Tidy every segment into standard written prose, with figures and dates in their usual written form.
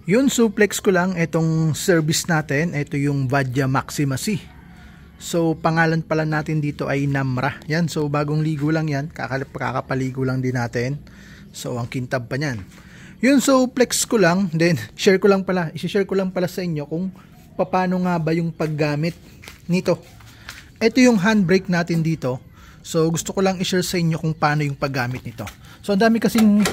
Yun, suplex ko lang itong service natin. Ito yung Vadya Maxima C. So, pangalan pala natin dito ay Namra. Yan, so bagong ligo lang yan. Kakapaligo lang din natin. So, ang kintab pa niyan. Yun, so flex ko lang. Then, isi-share ko lang pala sa inyo kung paano nga ba yung paggamit nito. Ito yung handbrake natin dito. So, gusto ko lang i-share sa inyo kung paano yung paggamit nito. So, ang dami kasing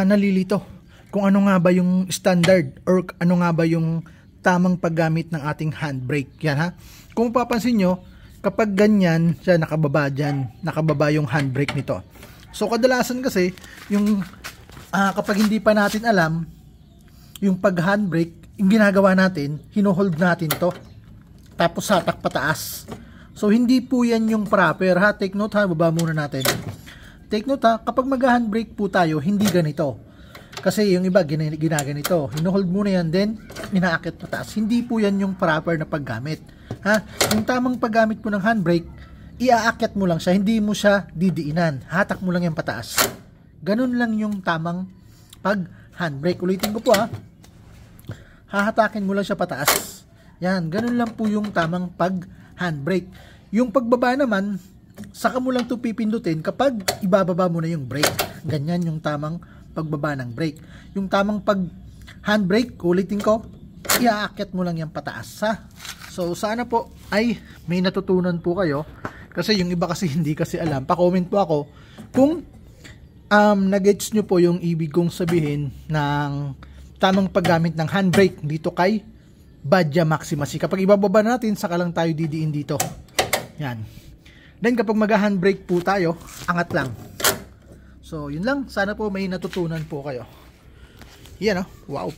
nalilito kung ano nga ba yung standard or ano nga ba yung tamang paggamit ng ating handbrake. Yan ha. Kung papansin nyo, kapag ganyan, siya nakababa yung handbrake nito. So, kadalasan kasi, yung kapag hindi pa natin alam, yung pag-handbrake, yung ginagawa natin, hinohold natin to. Tapos hatak pataas. So, hindi po yan yung proper ha. Take note ha, baba muna natin. Take note ha, kapag mag-handbrake po tayo, hindi ganito. Kasi yung iba, ginaganito. Hinohold muna yan, then, inaakit pataas. Hindi po yan yung proper na paggamit. Ha? Yung tamang paggamit po ng handbrake, iaakit mo lang siya, hindi mo siya didiinan. Hatak mo lang yan pataas. Ganun lang yung tamang pag-handbrake. Ulitin ko po ha. Hahatakin mo lang siya pataas. Yan, ganun lang po yung tamang pag-handbrake. Yung pagbaba naman, saka mo lang ito pipindutin kapag ibababa mo na yung brake. Ganyan yung tamang pagbaba ng brake. Yung tamang pag-handbrake, ulitin ko, iaakit mo lang yan pataas ha. So, sana po ay may natutunan po kayo. Kasi yung iba kasi hindi kasi alam. Pa-comment po ako kung nag-gets nyo po yung ibig kong sabihin ng tamang paggamit ng handbrake dito kay Vadya Maxima C. Kapag ibababa natin, saka lang tayo didiin dito. Yan. Then kapag mag-handbrake po tayo, angat lang. So, yun lang. Sana po may natutunan po kayo. Yan, oh. Wow.